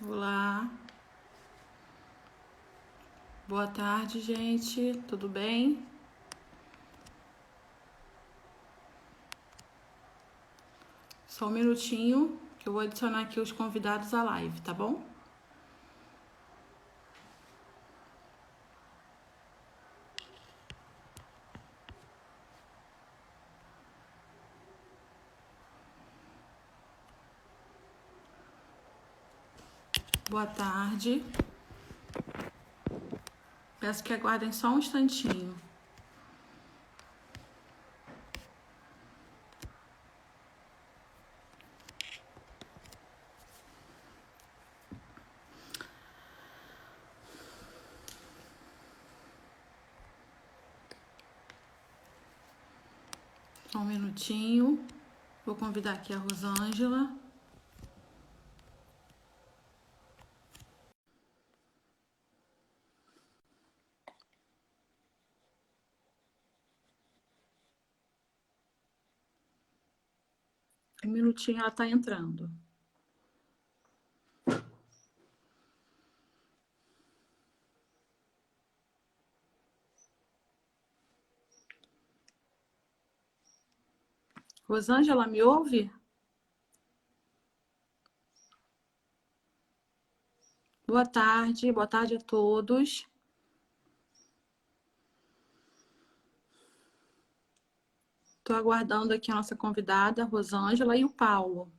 Olá, boa tarde, gente. Tudo bem? Só um minutinho que eu vou adicionar aqui os convidados à live, tá bom? Boa tarde. Peço que aguardem só um instantinho. Só um minutinho. Vou convidar aqui a Rosângela. Um minutinho, ela tá entrando. Rosângela, me ouve? Boa tarde a todos. Estou aguardando aqui a nossa convidada, a Rosângela e o Paulo.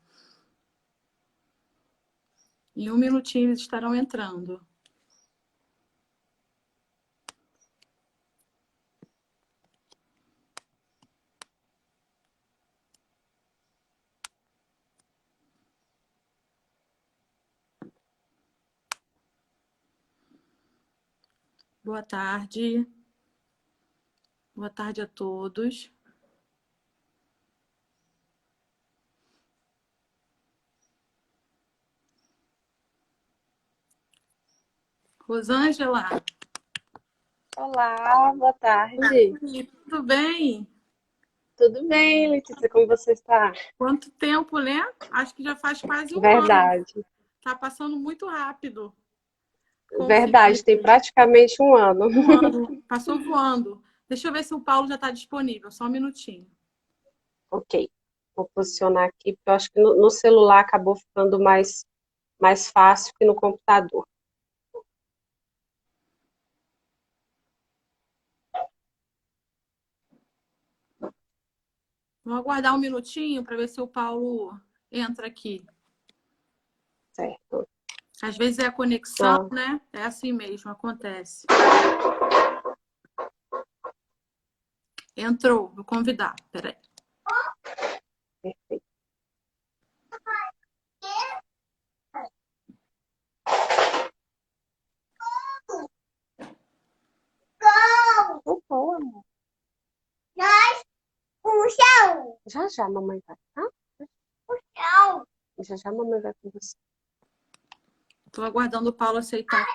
Em um minutinho eles estarão entrando. Boa tarde. Boa tarde a todos. Rosângela, Olá, boa tarde. tudo bem? Tudo bem, Letícia? Como você está? Quanto tempo, né? Acho que já faz quase um ano. Verdade, Tá passando muito rápido. Consegui verdade, tem praticamente um ano. um ano. Passou voando. Deixa eu ver se o Paulo já está disponível. Só um minutinho. Ok, vou posicionar aqui, porque eu acho que no celular acabou ficando mais fácil que no computador. Vamos aguardar um minutinho para ver se o Paulo entra aqui. Certo. Às vezes é a conexão, Ah, né? É assim mesmo, acontece. Entrou, vou convidar. Peraí. perfeito. Tá bom, amor. Já já, mamãe vai, tá? Já já, mamãe vai com você. Estou aguardando o Paulo aceitar.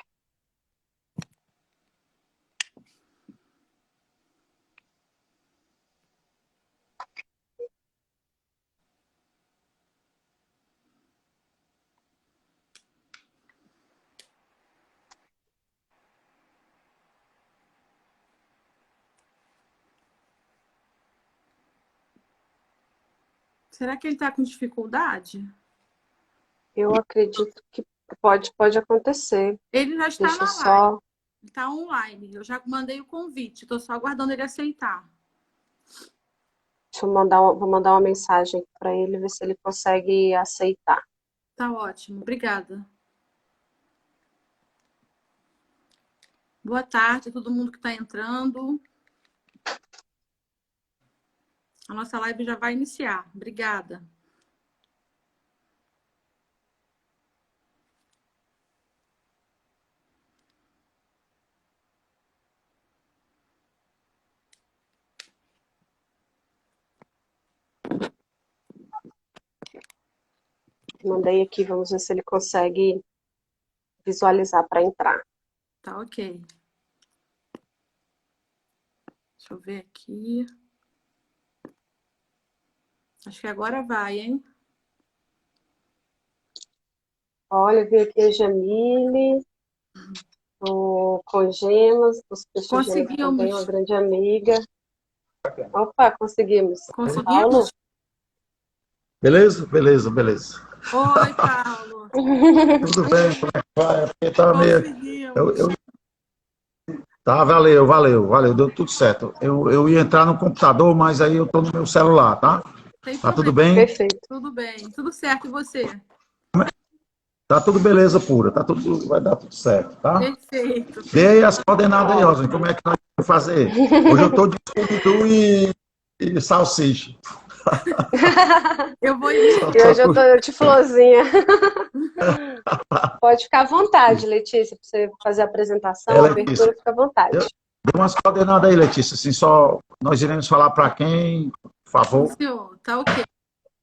Será que ele está com dificuldade? Eu acredito que pode acontecer. Ele já está Deixa eu na live. só. Está online. Eu já mandei o convite. Estou só aguardando ele aceitar. Deixa eu vou mandar uma mensagem para ele, ver se ele consegue aceitar. Tá ótimo. Obrigada. Boa tarde a todo mundo que está entrando. A nossa live já vai iniciar. Obrigada. Mandei aqui, vamos ver se ele consegue visualizar para entrar. Tá ok. Deixa eu ver aqui. Acho que agora vai, hein? Olha, vi aqui a Jamile, o Congemas, os Peixes também, uma Conseguimos. grande amiga. Opa, conseguimos. Paulo? Conseguimos? Beleza? Beleza, beleza. Oi, Paulo. Tudo bem, como é que vai? Porque tava meio. Conseguimos. Tá, valeu, deu tudo certo. Eu ia entrar no computador, mas aí eu tô no meu celular, tá? Sem Tá tudo problema. bem? Perfeito. Tudo bem. Tudo certo. E você? Tá tudo beleza pura, vai dar tudo certo, tá? Perfeito. Dê aí as coordenadas aí, Rosane, como é que nós vamos fazer? Hoje eu tô de Scooby-Doo e salsicha. Eu vou E hoje eu tô de florzinha. Pode ficar à vontade, Letícia, para você fazer a apresentação, a Letícia, abertura, fica à vontade. dê umas coordenadas aí, Letícia, assim, só nós iremos falar para quem, por favor. Senhor, tá ok.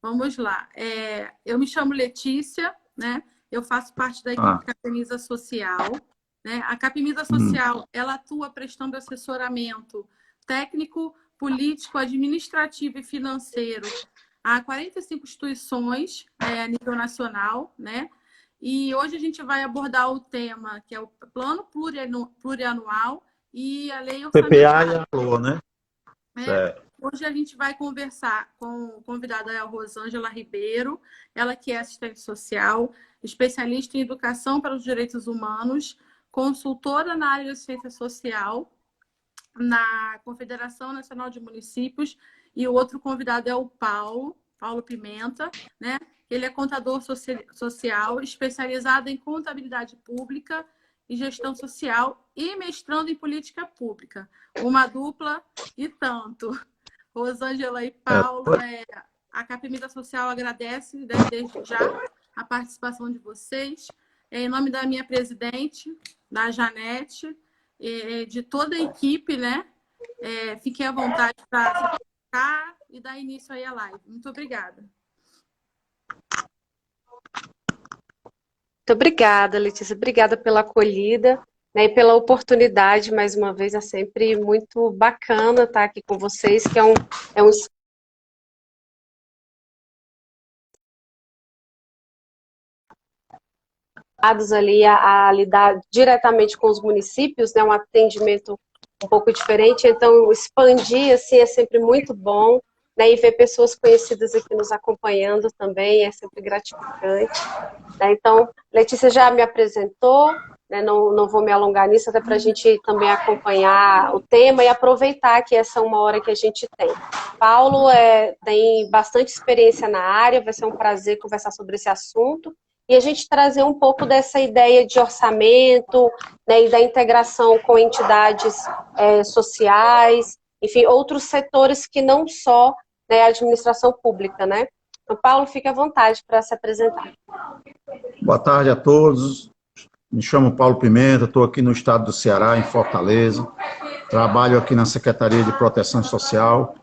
Vamos lá. Eu me chamo Letícia, né? Eu faço parte da equipe Capimiza Social, né? A Capimiza Social, ela atua prestando assessoramento técnico, político, administrativo e financeiro a 45 instituições a nível nacional, né? E hoje a gente vai abordar o tema que é o Plano Plurianual e a Lei PPA Orçamentária. e a LOA, né? Hoje a gente vai conversar com a convidada a Rosângela Ribeiro, ela que é assistente social, especialista em educação para os direitos humanos, consultora na área de assistência social na Confederação Nacional de Municípios, e o outro convidado é o Paulo Pimenta, né? Ele é contador social, especializado em contabilidade pública e gestão social e mestrando em política pública. Uma dupla e tanto. Rosângela e Paulo, a Capimida Social agradece, né, desde já a participação de vocês. Em nome da minha presidente, da Janete, de toda a equipe, né? Fiquem à vontade para se colocar e dar início aí à live. Muito obrigada. Muito obrigada, Letícia. Obrigada pela acolhida, né, e pela oportunidade, mais uma vez, é sempre muito bacana estar aqui com vocês, que é um ali a lidar diretamente com os municípios, né, um atendimento um pouco diferente, então expandir assim é sempre muito bom, né, e ver pessoas conhecidas aqui nos acompanhando também é sempre gratificante, né? Então, Letícia já me apresentou, né, não vou me alongar nisso, até para a gente também acompanhar o tema e aproveitar que essa é uma hora que a gente tem. Paulo tem bastante experiência na área, vai ser um prazer conversar sobre esse assunto, e a gente trazer um pouco dessa ideia de orçamento, né, e da integração com entidades sociais, enfim, outros setores que não só, né, a administração pública, né? Então, Paulo, fique à vontade para se apresentar. Boa tarde a todos. Me chamo Paulo Pimenta, estou aqui no estado do Ceará, em Fortaleza. Trabalho aqui na Secretaria de Proteção Social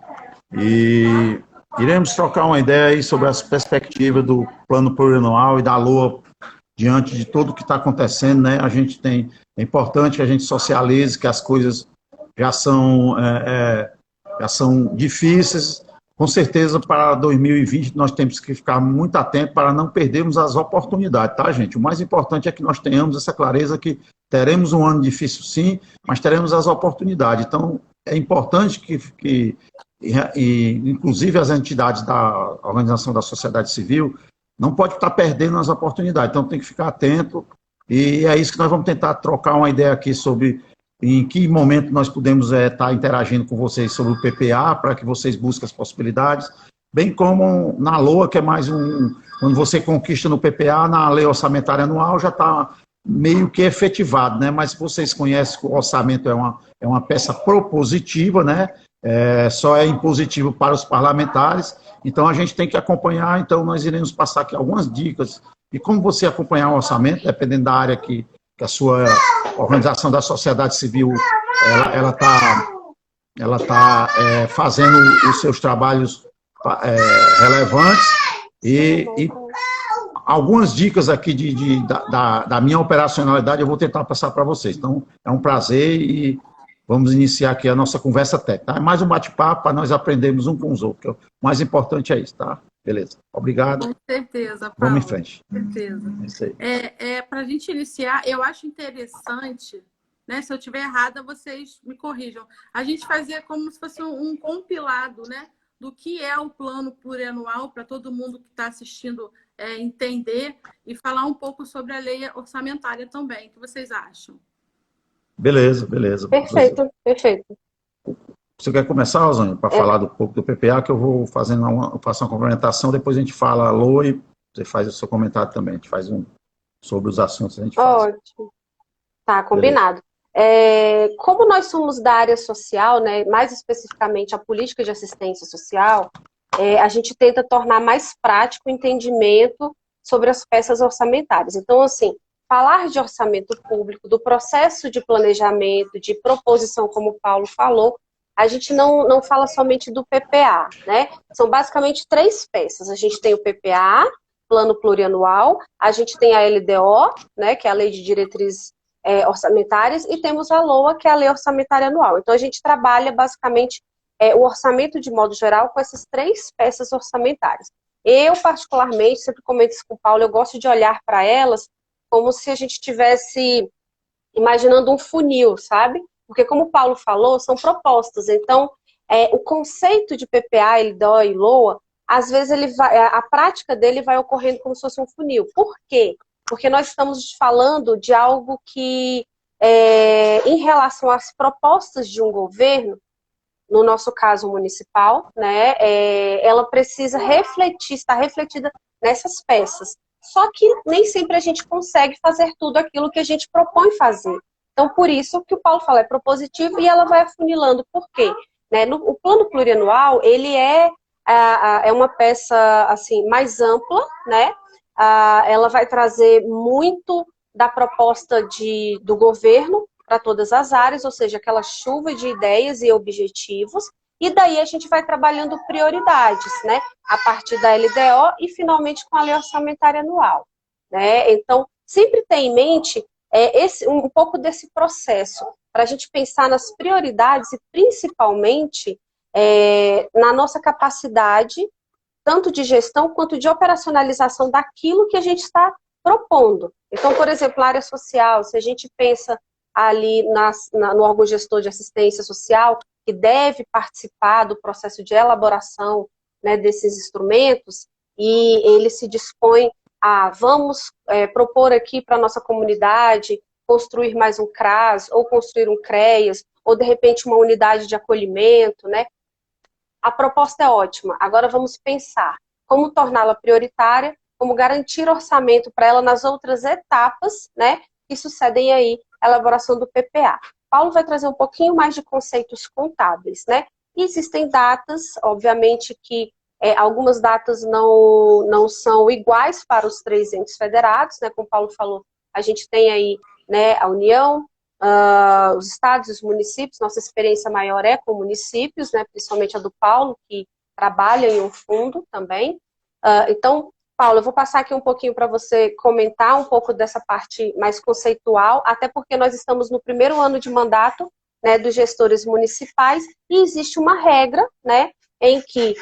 e iremos trocar uma ideia aí sobre as perspectivas do Plano Plurianual e da LOA diante de tudo o que está acontecendo, né? É importante que a gente socialize que as coisas já são difíceis. Com certeza, para 2020, nós temos que ficar muito atentos para não perdermos as oportunidades, tá, gente? O mais importante é que nós tenhamos essa clareza que teremos um ano difícil, sim, mas teremos as oportunidades. Então, é importante que inclusive, as entidades da Organização da Sociedade Civil não pode estar perdendo as oportunidades. Então, tem que ficar atento e é isso que nós vamos tentar trocar uma ideia aqui sobre em que momento nós podemos estar interagindo com vocês sobre o PPA, para que vocês busquem as possibilidades, bem como na LOA, que é mais quando você conquista no PPA, na Lei Orçamentária Anual, já está meio que efetivado, né? Mas vocês conhecem que o orçamento é uma peça propositiva, né? Só é impositivo para os parlamentares, então a gente tem que acompanhar, então nós iremos passar aqui algumas dicas de como você acompanhar o orçamento, dependendo da área que a sua organização da sociedade civil ela tá fazendo os seus trabalhos relevantes e algumas dicas aqui da minha operacionalidade eu vou tentar passar para vocês. Então, é um prazer e vamos iniciar aqui a nossa conversa técnica. Tá? É mais um bate-papo para nós aprendermos um com os outros. O mais importante é isso, tá? Beleza. Obrigado. Com certeza, Paulo. Vamos em frente. Com certeza. É isso aí. Para a gente iniciar, eu acho interessante, né? Se eu estiver errada, vocês me corrijam. A gente fazia como se fosse um compilado, né? Do que é o plano plurianual para todo mundo que está assistindo entender e falar um pouco sobre a lei orçamentária também. O que vocês acham? Beleza, beleza. Perfeito, perfeito. Você quer começar, Rosângela, para falar um pouco do PPA, que eu vou faço uma complementação, depois a gente fala alô e você faz o seu comentário também. A gente faz sobre os assuntos que a gente faz. Ótimo. Tá, combinado. Como nós somos da área social, né, mais especificamente a política de assistência social, a gente tenta tornar mais prático o entendimento sobre as peças orçamentárias. Então, assim, falar de orçamento público, do processo de planejamento, de proposição, como o Paulo falou, a gente não fala somente do PPA, né? São basicamente 3 peças. A gente tem o PPA, Plano Plurianual, a gente tem a LDO, né, que é a Lei de Diretrizes Orçamentárias, e temos a LOA, que é a Lei Orçamentária Anual. Então, a gente trabalha basicamente o orçamento de modo geral com essas 3 peças orçamentárias. Eu, particularmente, sempre comento isso com o Paulo, eu gosto de olhar para elas como se a gente estivesse imaginando um funil, sabe? Porque, como o Paulo falou, são propostas. Então, o conceito de PPA, LDO e LOA, às vezes a prática dele vai ocorrendo como se fosse um funil. Por quê? Porque nós estamos falando de algo que, em relação às propostas de um governo, no nosso caso municipal, né, ela precisa estar refletida nessas peças. Só que nem sempre a gente consegue fazer tudo aquilo que a gente propõe fazer. Então, por isso que o Paulo fala, é propositivo e ela vai afunilando. Por quê? Né, o plano plurianual, ele é uma peça assim, mais ampla, né? Ela vai trazer muito da proposta do governo para todas as áreas, ou seja, aquela chuva de ideias e objetivos, e daí a gente vai trabalhando prioridades, né? A partir da LDO e finalmente com a Lei Orçamentária Anual, né? Então, sempre tem em mente um pouco desse processo, para a gente pensar nas prioridades e principalmente na nossa capacidade, tanto de gestão quanto de operacionalização daquilo que a gente está propondo. Então, por exemplo, a área social, se a gente pensa ali no órgão gestor de assistência social, que deve participar do processo de elaboração, né, desses instrumentos, e ele se dispõe a vamos propor aqui para a nossa comunidade construir mais um CRAS, ou construir um CREAS, ou de repente uma unidade de acolhimento, né? A proposta é ótima, agora vamos pensar como torná-la prioritária, como garantir orçamento para ela nas outras etapas, né, que sucedem aí a elaboração do PPA. Paulo vai trazer um pouquinho mais de conceitos contábeis, né? E existem datas, obviamente que algumas datas não são iguais para os 3 entes federados, né? Como o Paulo falou, a gente tem aí, né, a União, os estados e os municípios. Nossa experiência maior é com municípios, né, principalmente a do Paulo, que trabalha em um fundo também. Então, Paulo, eu vou passar aqui um pouquinho para você comentar um pouco dessa parte mais conceitual, até porque nós estamos no primeiro ano de mandato, né, dos gestores municipais, e existe uma regra, né, em que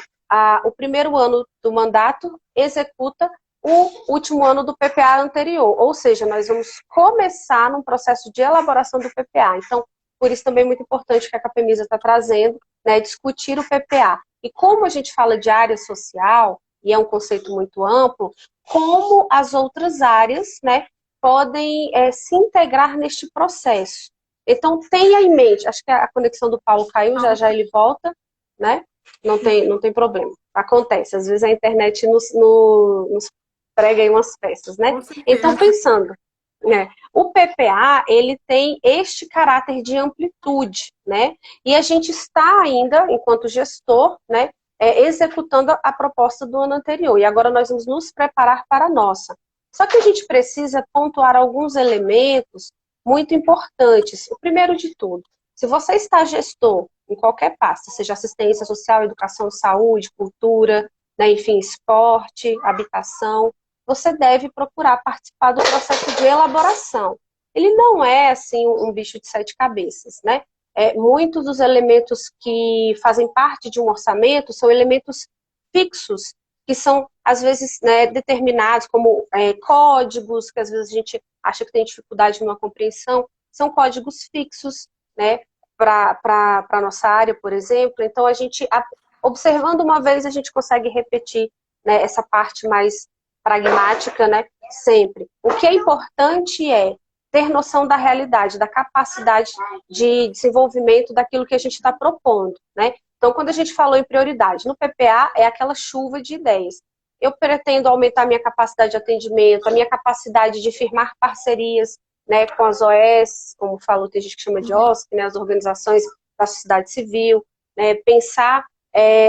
o primeiro ano do mandato executa o último ano do PPA anterior, ou seja, nós vamos começar num processo de elaboração do PPA. Então, por isso também é muito importante que a Capemisa está trazendo, né, discutir o PPA. E como a gente fala de área social, e é um conceito muito amplo, como as outras áreas, né, podem se integrar neste processo. Então, tenha em mente, acho que a conexão do Paulo caiu, já ele volta, né? Não tem problema, acontece, às vezes a internet nos prega aí umas peças, né? Então, pensando, né, o PPA, ele tem este caráter de amplitude, né? E a gente está ainda, enquanto gestor, né, executando a proposta do ano anterior. E agora nós vamos nos preparar para a nossa. Só que a gente precisa pontuar alguns elementos muito importantes. O primeiro de tudo, se você está gestor em qualquer pasta, seja assistência social, educação, saúde, cultura, né, enfim, esporte, habitação, você deve procurar participar do processo de elaboração. Ele não é, assim, um bicho de 7 cabeças, né? Muitos dos elementos que fazem parte de um orçamento são elementos fixos que são, às vezes, né, determinados como códigos, que às vezes a gente acha que tem dificuldade numa compreensão, são códigos fixos, né, para a nossa área, por exemplo. Então, a gente, observando uma vez, a gente consegue repetir, né, essa parte mais pragmática, né, sempre. O que é importante é ter noção da realidade, da capacidade de desenvolvimento daquilo que a gente está propondo, né? Então, quando a gente falou em prioridade, no PPA é aquela chuva de ideias. Eu pretendo aumentar minha capacidade de atendimento, a minha capacidade de firmar parcerias, né, com as OS, como falou, tem gente que chama de OSC, né, as organizações da sociedade civil, né, pensar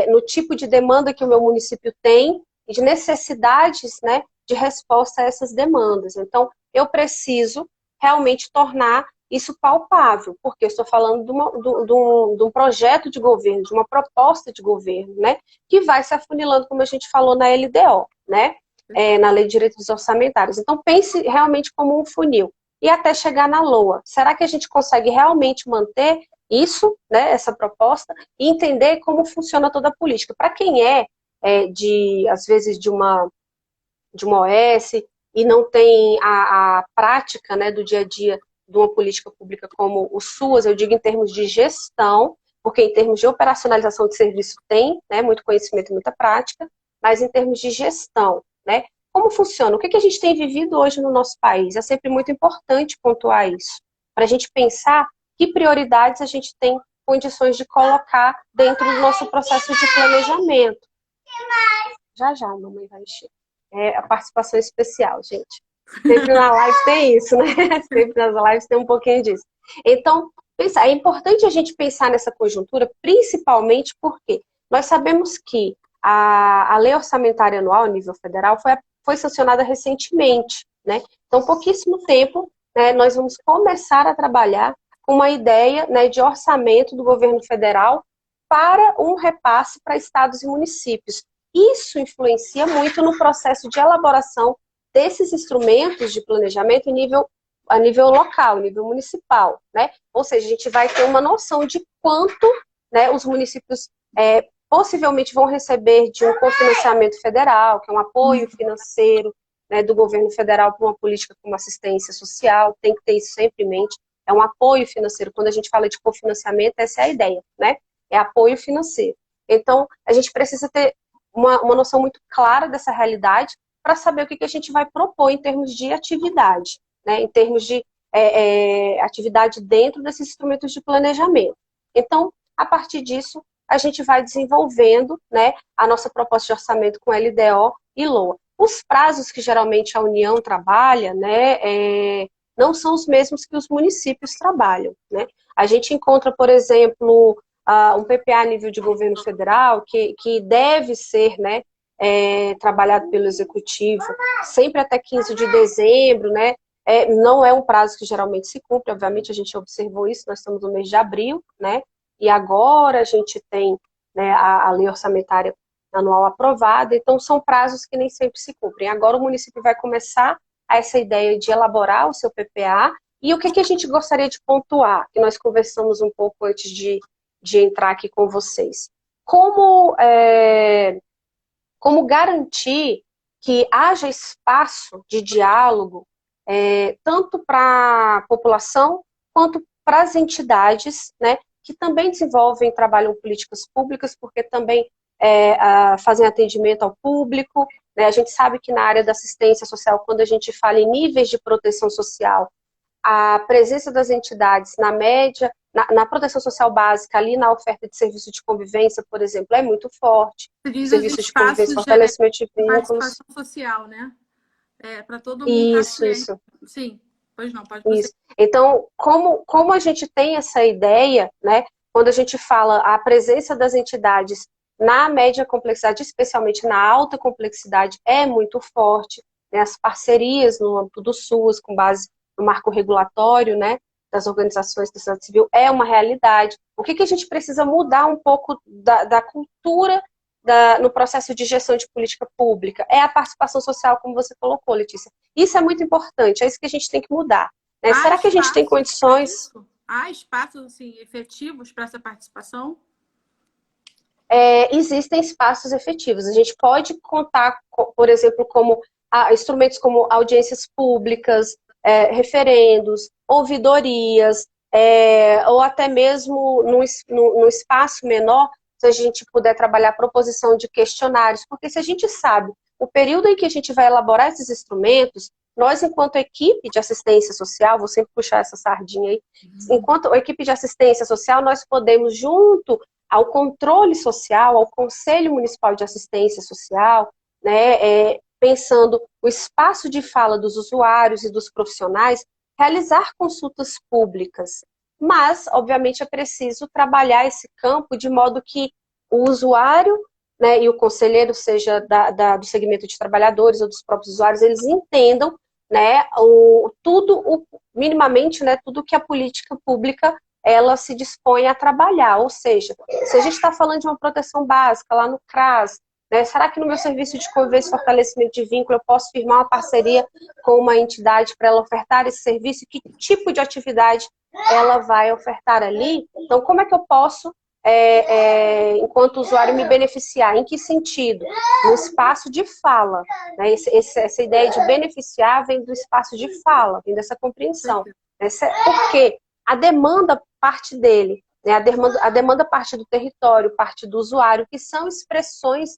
no tipo de demanda que o meu município tem e de necessidades, né, de resposta a essas demandas. Então, eu preciso realmente tornar isso palpável, porque eu estou falando de um projeto de governo, de uma proposta de governo, né, que vai se afunilando, como a gente falou na LDO, né, na Lei de Direitos Orçamentários. Então, pense realmente como um funil, e até chegar na LOA. Será que a gente consegue realmente manter isso, né, essa proposta, e entender como funciona toda a política? Para quem às vezes, de uma OS, e não tem a prática, né, do dia a dia de uma política pública como o SUAS, eu digo em termos de gestão, porque em termos de operacionalização de serviço tem, né, muito conhecimento e muita prática, mas em termos de gestão, né, como funciona? O que a gente tem vivido hoje no nosso país? É sempre muito importante pontuar isso, para a gente pensar que prioridades a gente tem condições de colocar dentro do nosso processo de planejamento. Já, mamãe vai encher. A participação especial, gente. Sempre na live tem isso, né? Sempre nas lives tem um pouquinho disso. Então, é importante a gente pensar nessa conjuntura, principalmente porque nós sabemos que a Lei Orçamentária Anual, a nível federal, foi sancionada recentemente, né? Então, pouquíssimo tempo, né, nós vamos começar a trabalhar com uma ideia, né, de orçamento do governo federal para um repasse para estados e municípios. Isso influencia muito no processo de elaboração desses instrumentos de planejamento a nível local, a nível municipal, né? Ou seja, a gente vai ter uma noção de quanto, né, os municípios possivelmente vão receber de um cofinanciamento federal, que é um apoio financeiro, né, do governo federal para uma política como assistência social, tem que ter isso sempre em mente, é um apoio financeiro. Quando a gente fala de cofinanciamento, essa é a ideia, né? É apoio financeiro. Então, a gente precisa ter uma noção muito clara dessa realidade para saber o que a gente vai propor em termos de atividade, né? Em termos de atividade dentro desses instrumentos de planejamento. Então, a partir disso, a gente vai desenvolvendo, né, a nossa proposta de orçamento com LDO e LOA. Os prazos que geralmente a União trabalha, né, não são os mesmos que os municípios trabalham, né? A gente encontra, por exemplo, um PPA a nível de governo federal que deve ser, né, trabalhado pelo Executivo sempre até 15 de dezembro, né? Não é um prazo que geralmente se cumpre, obviamente a gente observou isso, nós estamos no mês de abril, né? E agora a gente tem, né, a lei orçamentária anual aprovada, então são prazos que nem sempre se cumprem. Agora o município vai começar essa ideia de elaborar o seu PPA, e o que a gente gostaria de pontuar, que nós conversamos um pouco antes de entrar aqui com vocês. Como garantir que haja espaço de diálogo, tanto para a população, quanto para as entidades, né, que também desenvolvem, trabalham políticas públicas, porque também fazem atendimento ao público, né? A gente sabe que na área da assistência social, quando a gente fala em níveis de proteção social, a presença das entidades na média, na proteção social básica, ali na oferta de serviço de convivência, por exemplo, é muito forte. Serviço de convivência, fortalecimento de vínculos. Participação social, né? Para todo mundo. Isso. Sim, pois não, pode isso. Então, como a gente tem essa ideia, né? Quando a gente fala a presença das entidades na média complexidade, especialmente na alta complexidade, é muito forte, né? As parcerias no âmbito do SUS, com base no marco regulatório, né, das organizações da sociedade civil, é uma realidade. O que a gente precisa mudar um pouco da cultura no processo de gestão de política pública? É a participação social, como você colocou, Letícia. Isso é muito importante, é isso que a gente tem que mudar. Né? Será que a gente tem condições... Há espaços assim, efetivos para essa participação? existem espaços efetivos. A gente pode contar, por exemplo, como instrumentos como audiências públicas, referendos, ouvidorias, ou até mesmo no espaço menor, se a gente puder trabalhar a proposição de questionários, porque se a gente sabe o período em que a gente vai elaborar esses instrumentos, nós, enquanto equipe de assistência social, vou sempre puxar essa sardinha aí, enquanto equipe de assistência social, nós podemos, junto ao controle social, ao Conselho Municipal de Assistência Social, né, pensando o espaço de fala dos usuários e dos profissionais, realizar consultas públicas. Mas, obviamente, é preciso trabalhar esse campo de modo que o usuário, né, e o conselheiro, seja do segmento de trabalhadores ou dos próprios usuários, eles entendam, né, minimamente, né, tudo que a política pública ela se dispõe a trabalhar. Ou seja, se a gente está falando de uma proteção básica lá no CRAS, né, será que no meu serviço de convivência e fortalecimento de vínculo eu posso firmar uma parceria com uma entidade para ela ofertar esse serviço? Que tipo de atividade ela vai ofertar ali? Então, como é que eu posso, enquanto usuário, me beneficiar? Em que sentido? No espaço de fala. Né? Essa ideia de beneficiar vem do espaço de fala, vem dessa compreensão. Porque a demanda parte dele, né? A demanda parte do território, parte do usuário, que são expressões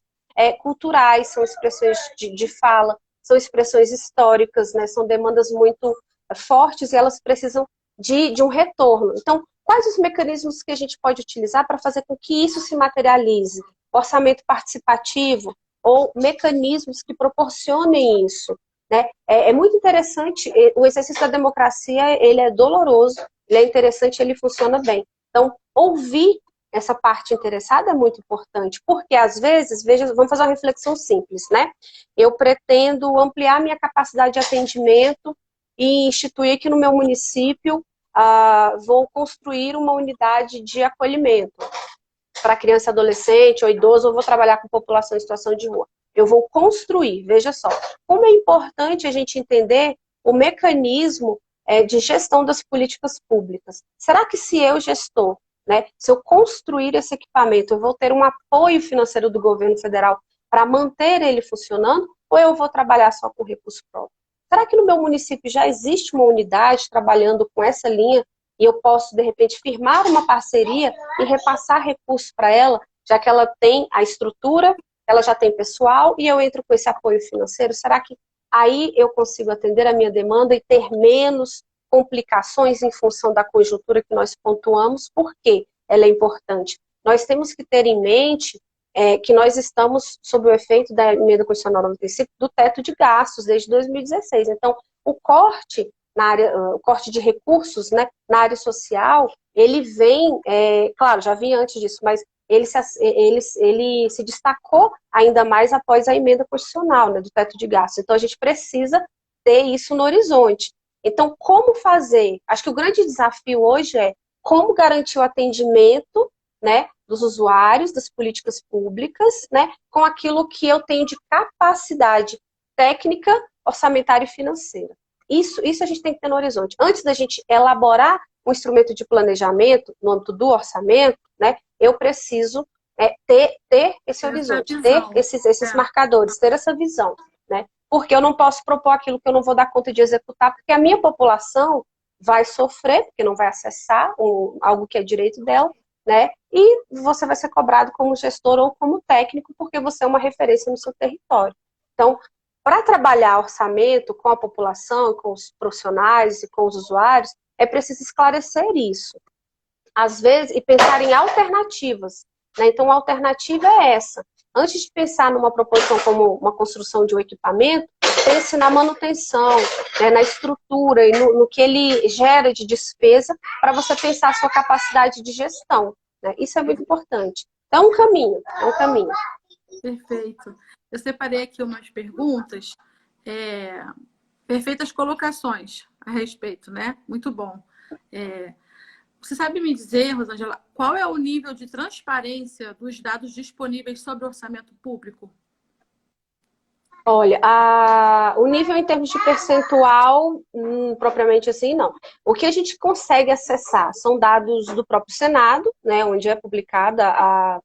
culturais, são expressões de fala, são expressões históricas, né? São demandas muito fortes e elas precisam de um retorno. Então, quais os mecanismos que a gente pode utilizar para fazer com que isso se materialize? Orçamento participativo ou mecanismos que proporcionem isso, né? É muito interessante, o exercício da democracia, ele é doloroso, ele é interessante, ele funciona bem. Então, ouvir essa parte interessada é muito importante, porque às vezes, vamos fazer uma reflexão simples, né? Eu pretendo ampliar minha capacidade de atendimento e instituir aqui no meu município, vou construir uma unidade de acolhimento para criança, adolescente ou idoso, ou vou trabalhar com população em situação de rua. Eu vou construir, veja só, como é importante a gente entender o mecanismo de gestão das políticas públicas. Será que se eu, gestor, né, se eu construir esse equipamento, eu vou ter um apoio financeiro do governo federal para manter ele funcionando, ou eu vou trabalhar só com recurso próprio? Será que no meu município já existe uma unidade trabalhando com essa linha e eu posso, de repente, firmar uma parceria e repassar recursos para ela, já que ela tem a estrutura, ela já tem pessoal e eu entro com esse apoio financeiro? Será que aí eu consigo atender a minha demanda e ter menos complicações em função da conjuntura que nós pontuamos? Por que ela é importante? Nós temos que ter em mente que nós estamos sob o efeito da emenda constitucional 95 do teto de gastos desde 2016. Então, o corte de recursos, né, na área social, ele vem, claro, já vinha antes disso, mas ele se destacou ainda mais após a emenda constitucional, né, do teto de gastos. Então, a gente precisa ter isso no horizonte. Então, como fazer? Acho que o grande desafio hoje é como garantir o atendimento, né, dos usuários, das políticas públicas, né, com aquilo que eu tenho de capacidade técnica, orçamentária e financeira. Isso a gente tem que ter no horizonte. Antes da gente elaborar um instrumento de planejamento no âmbito do orçamento, né, eu preciso ter esse horizonte, ter esses marcadores, ter essa visão, né? Porque eu não posso propor aquilo que eu não vou dar conta de executar, porque a minha população vai sofrer, porque não vai acessar algo que é direito dela, né? E você vai ser cobrado como gestor ou como técnico, porque você é uma referência no seu território. Então, para trabalhar orçamento com a população, com os profissionais e com os usuários, é preciso esclarecer isso. Às vezes, e pensar em alternativas, né? Então, a alternativa é essa. Antes de pensar numa proposição como uma construção de um equipamento, pense na manutenção, né, na estrutura e no que ele gera de despesa para você pensar a sua capacidade de gestão, né? Isso é muito importante. Então, é um caminho. Perfeito. Eu separei aqui umas perguntas, perfeitas colocações a respeito, né? Muito bom. Você sabe me dizer, Rosângela, qual é o nível de transparência dos dados disponíveis sobre o orçamento público? Olha, o nível em termos de percentual, propriamente assim, não. O que a gente consegue acessar são dados do próprio Senado, né, onde é publicada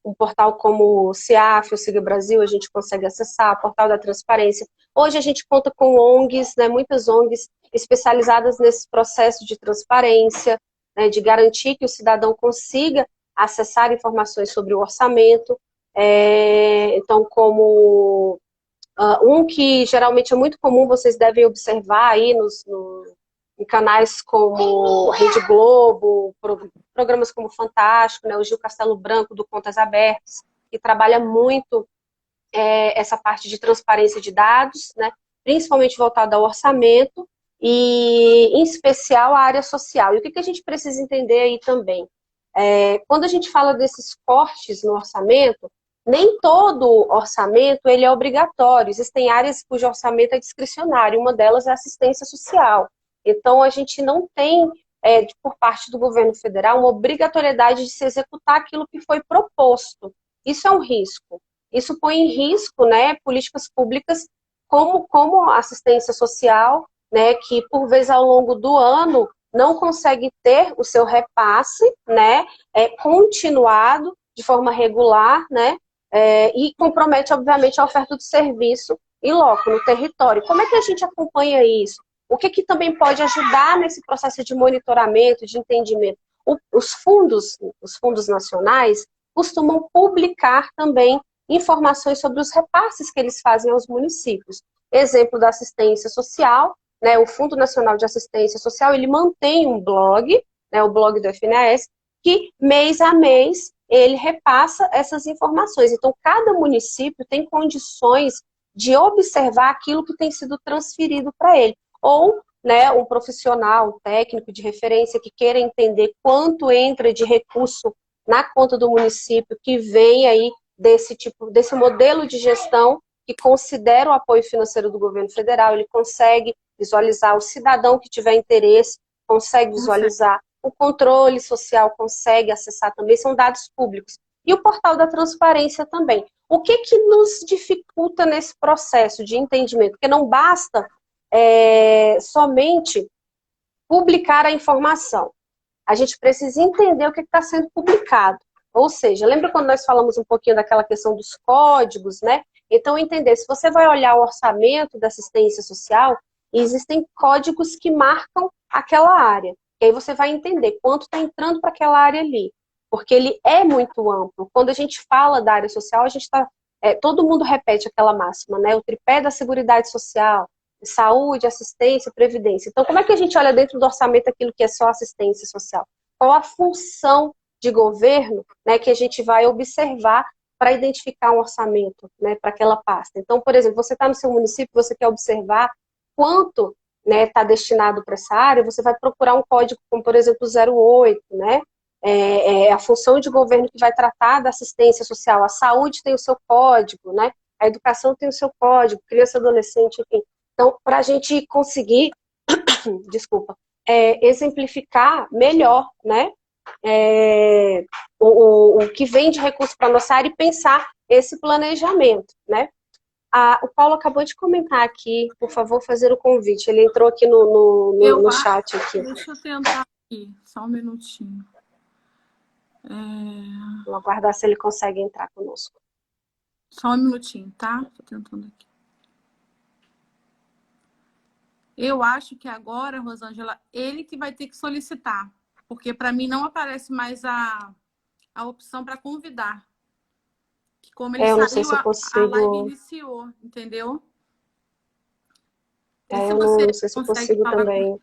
Um portal como o CIAF, o Siga Brasil, a gente consegue acessar, o portal da transparência. Hoje a gente conta com ONGs, né, muitas ONGs especializadas nesse processo de transparência, né, de garantir que o cidadão consiga acessar informações sobre o orçamento. Então, como um que geralmente é muito comum, vocês devem observar aí em canais como Rede Globo, programas como Fantástico, né, o Gil Castelo Branco, do Contas Abertas, que trabalha muito essa parte de transparência de dados, né, principalmente voltada ao orçamento e, em especial, à área social. E o que a gente precisa entender aí também? Quando a gente fala desses cortes no orçamento, nem todo orçamento ele é obrigatório. Existem áreas cujo orçamento é discricionário. Uma delas é a assistência social. Então, a gente não tem, por parte do governo federal, uma obrigatoriedade de se executar aquilo que foi proposto. Isso é um risco. Isso põe em risco, né, políticas públicas como a assistência social, né, que, por vezes, ao longo do ano, não consegue ter o seu repasse, né, continuado de forma regular, né, e compromete, obviamente, a oferta do serviço em loco, no território. Como é que a gente acompanha isso? O que também pode ajudar nesse processo de monitoramento, de entendimento? Os fundos nacionais costumam publicar também informações sobre os repasses que eles fazem aos municípios. Exemplo da assistência social, né, o Fundo Nacional de Assistência Social, ele mantém um blog, né, o blog do FNAS, que mês a mês ele repassa essas informações. Então, cada município tem condições de observar aquilo que tem sido transferido para ele. Ou, né, um profissional, técnico de referência que queira entender quanto entra de recurso na conta do município que vem aí desse modelo de gestão que considera o apoio financeiro do governo federal, ele consegue visualizar o cidadão que tiver interesse, consegue visualizar o controle social, consegue acessar também, são dados públicos. E o portal da transparência também. O que nos dificulta nesse processo de entendimento? Porque não basta somente publicar a informação. A gente precisa entender o que está sendo publicado. Ou seja, lembra quando nós falamos um pouquinho daquela questão dos códigos, né? Então, entender, se você vai olhar o orçamento da assistência social, existem códigos que marcam aquela área. E aí você vai entender quanto está entrando para aquela área ali. Porque ele é muito amplo. Quando a gente fala da área social, a gente está... todo mundo repete aquela máxima, né? O tripé da Seguridade Social, saúde, assistência, previdência. Então, como é que a gente olha dentro do orçamento aquilo que é só assistência social? Qual a função de governo, né, que a gente vai observar para identificar um orçamento, né, para aquela pasta? Então, por exemplo, você está no seu município, você quer observar quanto está destinado para essa área, você vai procurar um código como, por exemplo, 08, né? A função de governo que vai tratar da assistência social. A saúde tem o seu código, né? A educação tem o seu código, criança, adolescente, enfim. Então, para a gente conseguir, desculpa, exemplificar melhor, né, o que vem de recurso para a nossa área e pensar esse planejamento, né. O Paulo acabou de comentar aqui, por favor, fazer o convite. Ele entrou aqui no chat. Aqui. Deixa eu tentar aqui, só um minutinho. Vou aguardar se ele consegue entrar conosco. Só um minutinho, tá? Estou tentando aqui. Eu acho que agora, Rosângela, ele que vai ter que solicitar, porque para mim não aparece mais a opção para convidar. Que como ele saiu, a live iniciou, entendeu? Eu não sei se eu consigo também.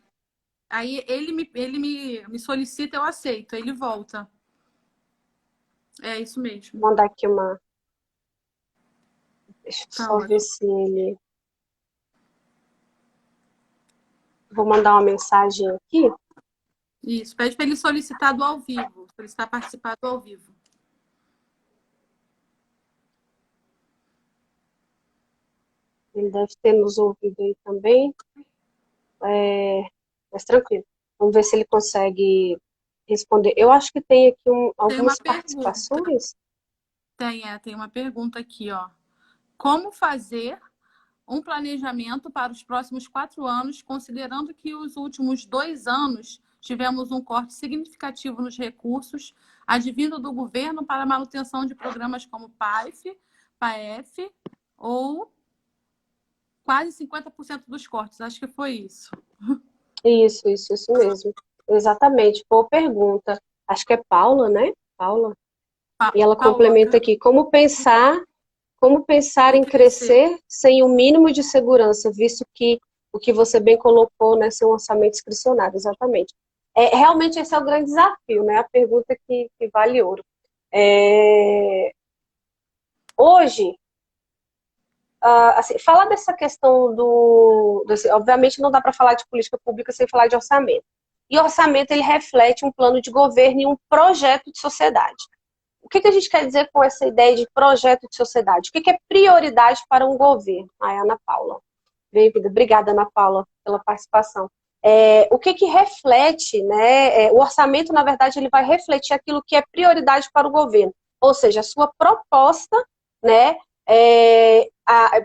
Aí ele me solicita, eu aceito, aí ele volta. É isso mesmo. Vou mandar aqui uma... Deixa eu só ver se ele... Vou mandar uma mensagem aqui. Isso, pede para ele solicitar do ao vivo, solicitar participar do ao vivo. Ele deve ter nos ouvido aí também. Mas tranquilo. Vamos ver se ele consegue responder. Eu acho que tem aqui algumas participações. Tem uma pergunta aqui, ó. Como fazer um planejamento para os próximos 4 anos, considerando que os últimos 2 anos tivemos um corte significativo nos recursos, advindo do governo para a manutenção de programas como PAEF, PAEF, ou quase 50% dos cortes. Acho que foi isso. Isso mesmo. Exatamente. Boa pergunta. Acho que é Paula, né? Paula. E ela complementa aqui, como pensar em crescer sem o mínimo de segurança, visto que o que você bem colocou, né, ser um orçamento discricionário, exatamente. Realmente esse é o grande desafio, né? A pergunta que vale ouro. Hoje, assim, falar dessa questão obviamente não dá para falar de política pública sem falar de orçamento. E orçamento, ele reflete um plano de governo e um projeto de sociedade. O que a gente quer dizer com essa ideia de projeto de sociedade? O que é prioridade para um governo? Ana Paula. Bem-vinda. Obrigada, Ana Paula, pela participação. O que reflete, né? O orçamento, na verdade, ele vai refletir aquilo que é prioridade para o governo. Ou seja, a sua proposta, né?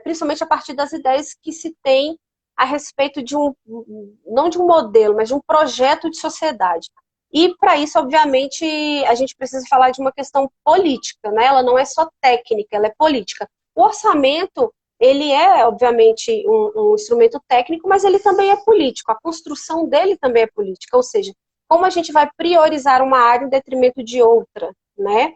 Principalmente a partir das ideias que se tem a respeito de não de um modelo, mas de um projeto de sociedade. E, para isso, obviamente, a gente precisa falar de uma questão política, né? Ela não é só técnica, ela é política. O orçamento, ele é, obviamente, um instrumento técnico, mas ele também é político. A construção dele também é política. Ou seja, como a gente vai priorizar uma área em detrimento de outra, né?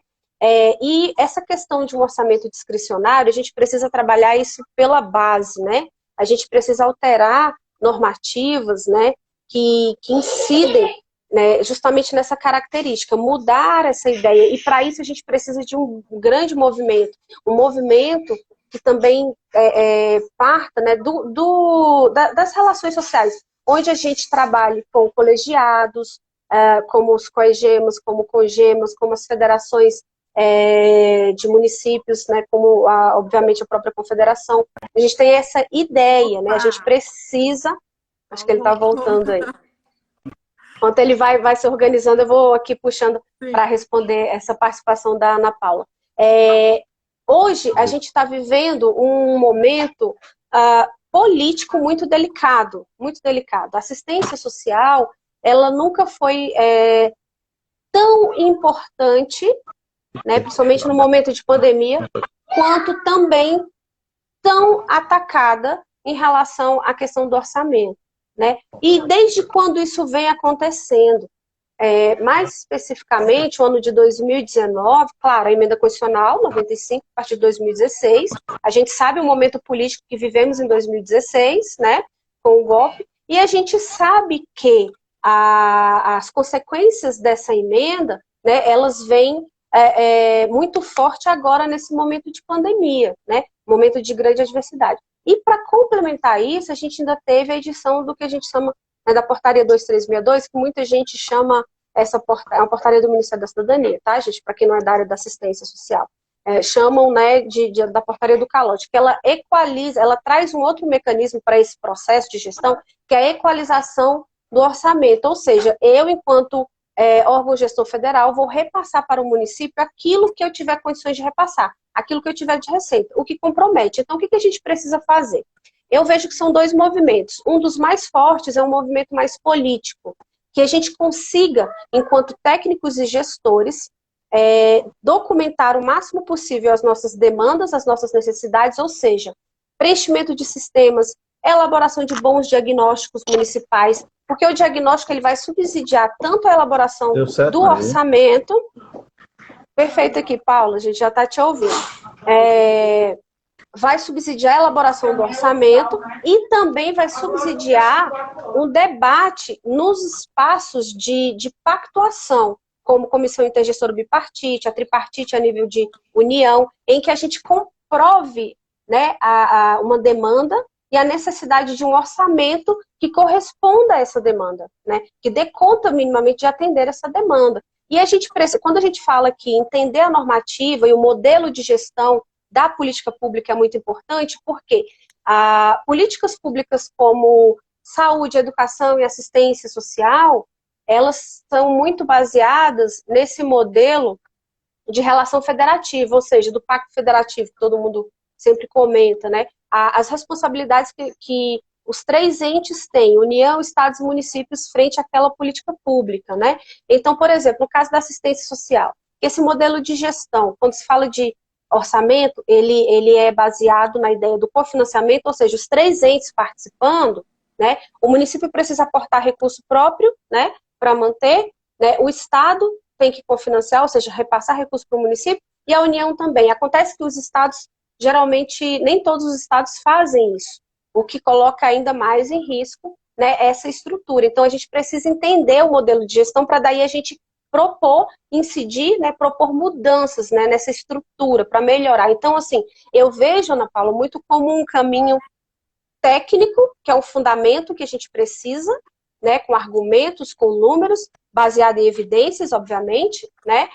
E essa questão de um orçamento discricionário, a gente precisa trabalhar isso pela base, né? A gente precisa alterar normativas, né? Que incidem, né, justamente nessa característica, mudar essa ideia. E para isso a gente precisa de um grande movimento, um movimento que também parta, né, das relações sociais, onde a gente trabalhe com colegiados, como os COEGEMAS, como CONGEMAS, como as federações de municípios, né, como, obviamente, a própria confederação. A gente tem essa ideia, né, a gente precisa... Acho que ele está voltando aí. Enquanto ele vai se organizando, eu vou aqui puxando para responder essa participação da Ana Paula. Hoje, a gente está vivendo um momento político muito delicado, muito delicado. A assistência social, ela nunca foi tão importante, né, principalmente no momento de pandemia, quanto também tão atacada em relação à questão do orçamento, né? E desde quando isso vem acontecendo? Mais especificamente, o ano de 2019, claro, a emenda constitucional 95, a partir de 2016, a gente sabe o momento político que vivemos em 2016, né, com o golpe, e a gente sabe que as consequências dessa emenda, né, elas vêm muito forte agora nesse momento de pandemia, né, momento de grande adversidade. E para complementar isso, a gente ainda teve a edição do que a gente chama, né, da portaria 2362, que muita gente chama é uma portaria do Ministério da Cidadania, tá, gente? Para quem não é da área da assistência social. Chamam, né, da portaria do calote, que ela equaliza, ela traz um outro mecanismo para esse processo de gestão, que é a equalização do orçamento. Ou seja, eu, enquanto órgão gestor federal, vou repassar para o município aquilo que eu tiver condições de repassar, aquilo que eu tiver de receita, o que compromete. Então, o que a gente precisa fazer? Eu vejo que são dois movimentos. Um dos mais fortes é um movimento mais político, que a gente consiga, enquanto técnicos e gestores, documentar o máximo possível as nossas demandas, as nossas necessidades, ou seja, preenchimento de sistemas, elaboração de bons diagnósticos municipais, porque o diagnóstico ele vai subsidiar tanto a elaboração do orçamento... Perfeito aqui, Paula, a gente já está te ouvindo. Vai subsidiar a elaboração do orçamento e também vai subsidiar um debate nos espaços de pactuação, como comissão intergestora bipartite, a tripartite a nível de união, em que a gente comprove, né, uma demanda e a necessidade de um orçamento que corresponda a essa demanda, né, que dê conta minimamente de atender essa demanda. E a gente precisa, quando a gente fala que entender a normativa e o modelo de gestão da política pública é muito importante, porque políticas públicas como saúde, educação e assistência social, elas são muito baseadas nesse modelo de relação federativa, ou seja, do pacto federativo, que todo mundo sempre comenta, né? As responsabilidades que os três entes têm, União, Estados e municípios, frente àquela política pública, né? Então, por exemplo, no caso da assistência social, esse modelo de gestão, quando se fala de orçamento, ele é baseado na ideia do cofinanciamento, ou seja, os três entes participando, né? O município precisa aportar recurso próprio, né, para manter, né? O Estado tem que cofinanciar, ou seja, repassar recurso para o município, e a União também. Acontece que os estados, geralmente, nem todos os estados fazem isso, o que coloca ainda mais em risco, né, essa estrutura. Então, a gente precisa entender o modelo de gestão para daí a gente propor, incidir, né, propor mudanças, né, nessa estrutura para melhorar. Então, assim, eu vejo, Ana Paula, muito como um caminho técnico, que é um fundamento que a gente precisa, né, com argumentos, com números, baseado em evidências, obviamente, né,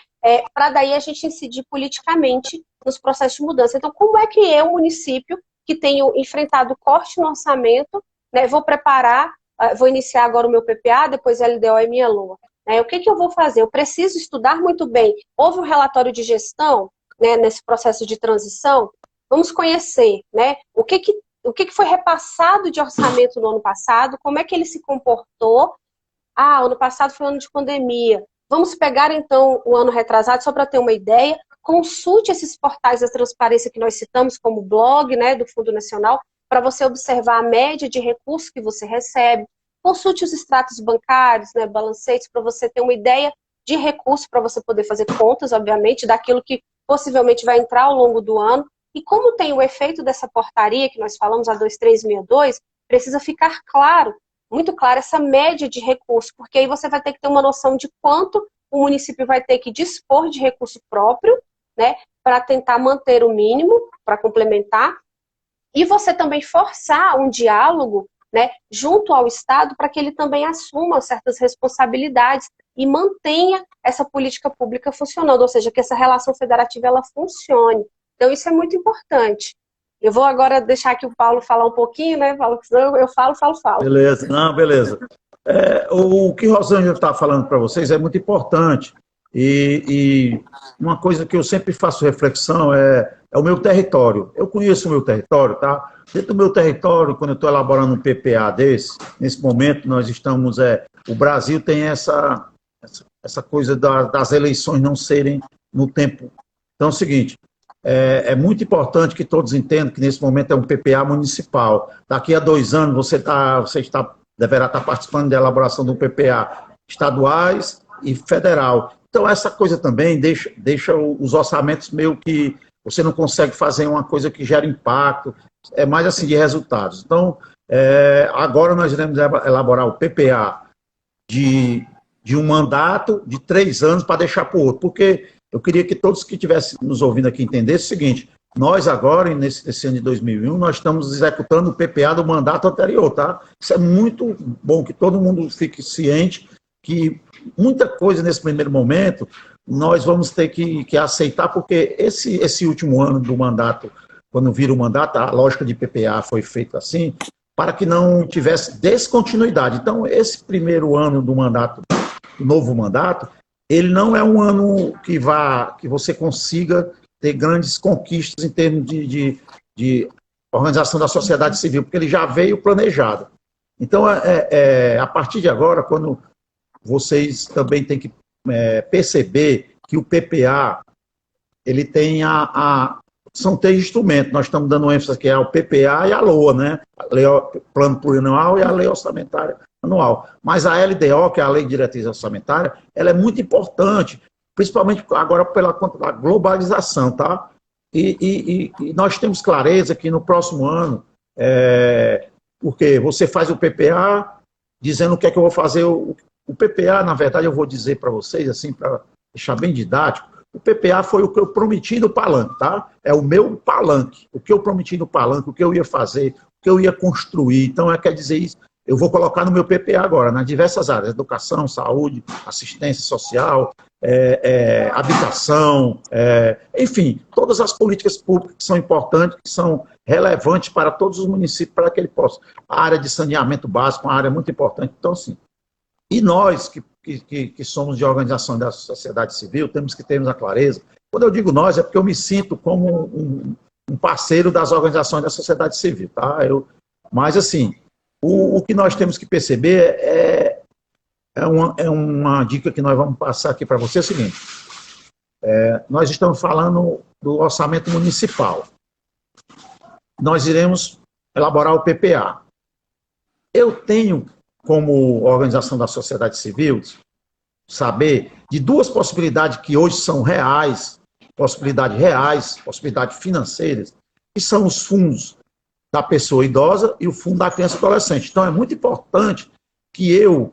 para daí a gente incidir politicamente nos processos de mudança. Então, como é que eu, município, que tenho enfrentado corte no orçamento, né, vou preparar, vou iniciar agora o meu PPA, depois LDO e minha LOA. O que eu vou fazer? Eu preciso estudar muito bem. Houve um relatório de gestão, né, nesse processo de transição? Vamos conhecer, né, o que foi repassado de orçamento no ano passado, como é que ele se comportou. Ano passado foi um ano de pandemia. Vamos pegar, então, o ano retrasado, só para ter uma ideia. Consulte esses portais da transparência que nós citamos, como o blog, né, do Fundo Nacional, para você observar a média de recursos que você recebe. Consulte os extratos bancários, né, balancetes, para você ter uma ideia de recurso, para você poder fazer contas, obviamente, daquilo que possivelmente vai entrar ao longo do ano. E como tem o efeito dessa portaria que nós falamos, a 2362, precisa ficar claro, muito claro, essa média de recursos, porque aí você vai ter que ter uma noção de quanto o município vai ter que dispor de recurso próprio, né, para tentar manter o mínimo, para complementar, e você também forçar um diálogo, né, junto ao Estado, para que ele também assuma certas responsabilidades e mantenha essa política pública funcionando, ou seja, que essa relação federativa ela funcione. Então, isso é muito importante. Eu vou agora deixar aqui o Paulo falar um pouquinho, né, Paulo? Senão eu falo. Beleza, não, beleza. O que Rosângela está falando para vocês é muito importante. E uma coisa que eu sempre faço reflexão é o meu território. Eu conheço o meu território, tá? Dentro do meu território, quando eu estou elaborando um PPA nesse momento nós estamos... o Brasil tem essa coisa das eleições não serem no tempo. Então é o seguinte, é muito importante que todos entendam que nesse momento é um PPA municipal. Daqui a 2 anos você deverá estar participando da elaboração do PPA estaduais e federal. Então essa coisa também deixa os orçamentos meio que você não consegue fazer uma coisa que gera impacto, é mais assim de resultados. Então agora nós iremos elaborar o PPA de um mandato de 3 anos para deixar para o outro, porque eu queria que todos que estivessem nos ouvindo aqui entendessem o seguinte, nós agora, nesse ano de 2001, nós estamos executando o PPA do mandato anterior, tá? Isso é muito bom que todo mundo fique ciente que muita coisa nesse primeiro momento nós vamos ter que aceitar, porque esse último ano do mandato, quando vira o mandato, a lógica de PPA foi feita assim, para que não tivesse descontinuidade. Então, esse primeiro ano do mandato, do novo mandato, ele não é um ano que você consiga ter grandes conquistas em termos de organização da sociedade civil, porque ele já veio planejado. Então, a partir de agora, quando vocês também têm que perceber que o PPA, ele tem são 3 instrumentos, nós estamos dando ênfase aqui ao PPA e à LOA, né? Plano Plurianual e a Lei Orçamentária Anual. Mas a LDO, que é a Lei de Diretriz Orçamentária, ela é muito importante, principalmente agora pela conta da globalização, tá? E nós temos clareza que no próximo ano, porque você faz o PPA dizendo o que é que eu vou fazer. O PPA, na verdade, eu vou dizer para vocês, assim, para deixar bem didático, o PPA foi o que eu prometi no palanque, tá? É o meu palanque, o que eu prometi no palanque, o que eu ia fazer, o que eu ia construir. Então, quer dizer isso, eu vou colocar no meu PPA agora, nas diversas áreas, educação, saúde, assistência social, habitação, enfim, todas as políticas públicas que são importantes, que são relevantes para todos os municípios, para que ele possa. A área de saneamento básico, uma área muito importante. Então, assim, e nós que somos de organização da sociedade civil, temos que termos a clareza. Quando eu digo nós, é porque eu me sinto como um parceiro das organizações da sociedade civil, tá? Mas, assim, o que nós temos que perceber é uma dica que nós vamos passar aqui para você, é o seguinte, nós estamos falando do orçamento municipal. Nós iremos elaborar o PPA. Eu tenho, como organização da sociedade civil, saber de duas possibilidades que hoje são reais, possibilidades financeiras, que são os fundos da pessoa idosa e o fundo da criança e adolescente. Então, é muito importante que eu,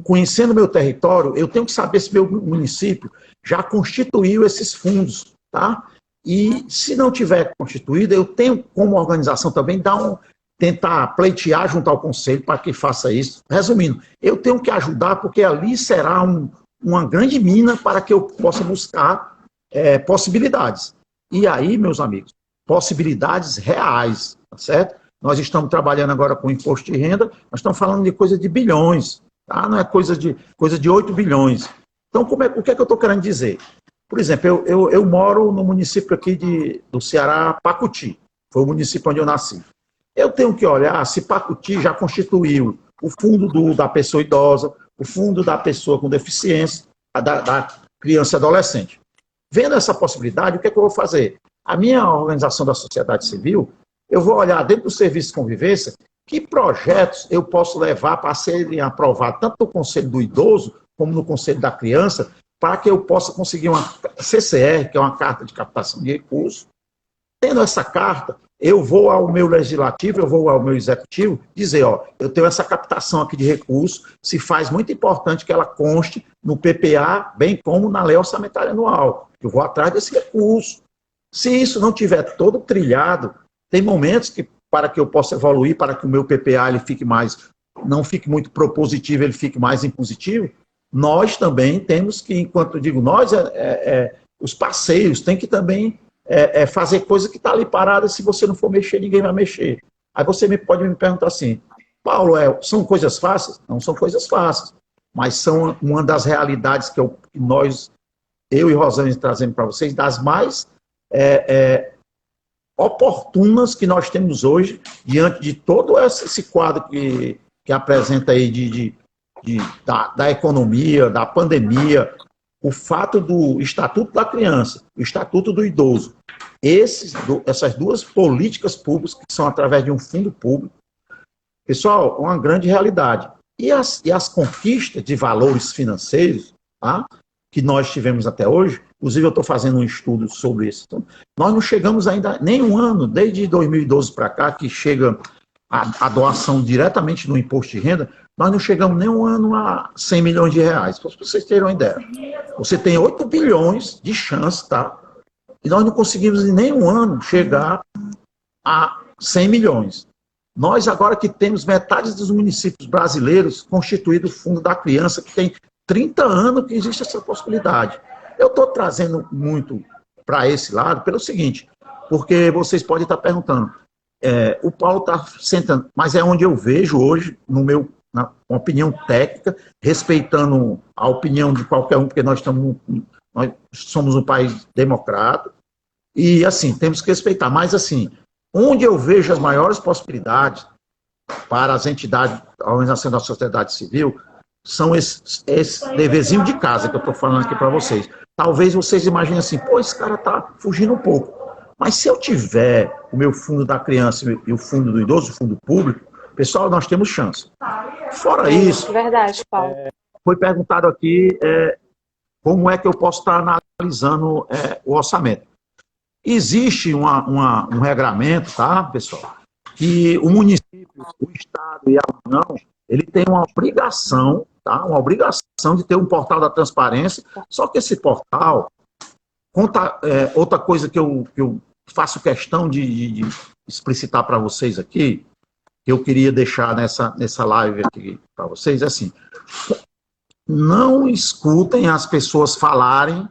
conhecendo o meu território, eu tenho que saber se meu município já constituiu esses fundos, tá? E se não tiver constituído, eu tenho como organização também tentar pleitear junto ao conselho para que faça isso. Resumindo, eu tenho que ajudar porque ali será uma grande mina para que eu possa buscar possibilidades. E aí, meus amigos, possibilidades reais, tá certo? Nós estamos trabalhando agora com imposto de renda, nós estamos falando de coisa de bilhões, tá? Não é coisa de 8 bilhões. Então, o que é que eu estou querendo dizer? Por exemplo, eu moro no município aqui do Ceará, Pacuti, foi o município onde eu nasci. Eu tenho que olhar se Pacuti já constituiu o fundo da pessoa idosa, o fundo da pessoa com deficiência, da criança e adolescente. Vendo essa possibilidade, o que é que eu vou fazer? A minha organização da sociedade civil, eu vou olhar dentro do serviço de convivência que projetos eu posso levar para serem aprovados tanto no Conselho do Idoso como no Conselho da Criança, para que eu possa conseguir uma CCR, que é uma carta de captação de recursos. Tendo essa carta, eu vou ao meu legislativo, eu vou ao meu executivo, dizer, eu tenho essa captação aqui de recursos, se faz muito importante que ela conste no PPA, bem como na lei orçamentária anual. Eu vou atrás desse recurso. Se isso não tiver todo trilhado, tem momentos que, para que eu possa evoluir, para que o meu PPA ele não fique muito propositivo, ele fique mais impositivo, nós também temos que, enquanto eu digo nós, os parceiros têm que também fazer coisa que está ali parada, se você não for mexer, ninguém vai mexer. Aí você pode me perguntar assim, Paulo, são coisas fáceis? Não são coisas fáceis, mas são uma das realidades que eu e Rosângela trazemos para vocês, das mais oportunas que nós temos hoje, diante de todo esse quadro que apresenta aí da economia, da pandemia, o fato do Estatuto da Criança, o Estatuto do Idoso, essas duas políticas públicas que são através de um fundo público, pessoal, uma grande realidade. E as conquistas de valores financeiros, tá, que nós tivemos até hoje, inclusive eu estou fazendo um estudo sobre isso, nós não chegamos ainda nem um ano, desde 2012 para cá, que chega a doação diretamente no imposto de renda, nós não chegamos nem um ano a 100 milhões de reais, para vocês terem uma ideia. Você tem 8 bilhões de chance, tá? E nós não conseguimos em nenhum ano chegar a 100 milhões. Nós agora que temos metade dos municípios brasileiros constituído o Fundo da Criança, que tem 30 anos que existe essa possibilidade. Eu estou trazendo muito para esse lado pelo seguinte, porque vocês podem estar perguntando, o Paulo está sentando, mas é onde eu vejo hoje, na opinião técnica, respeitando a opinião de qualquer um, porque nós somos um país democrático, e assim, temos que respeitar, mas assim, onde eu vejo as maiores possibilidades para as entidades, a organização da sociedade civil, são esse deverzinho de casa que eu estou falando aqui para vocês. Talvez vocês imaginem assim, esse cara está fugindo um pouco. Mas se eu tiver o meu fundo da criança e o fundo do idoso, o fundo público, pessoal, nós temos chance. Fora isso, verdade, Paulo. Foi perguntado aqui como é que eu posso estar analisando o orçamento. Existe um regramento, tá, pessoal, que o município, o Estado e a União, ele tem uma obrigação, tá, uma obrigação de ter um portal da transparência, só que esse portal, outra coisa que eu faço questão de explicitar para vocês aqui, que eu queria deixar nessa live aqui para vocês, é assim, não escutem as pessoas falarem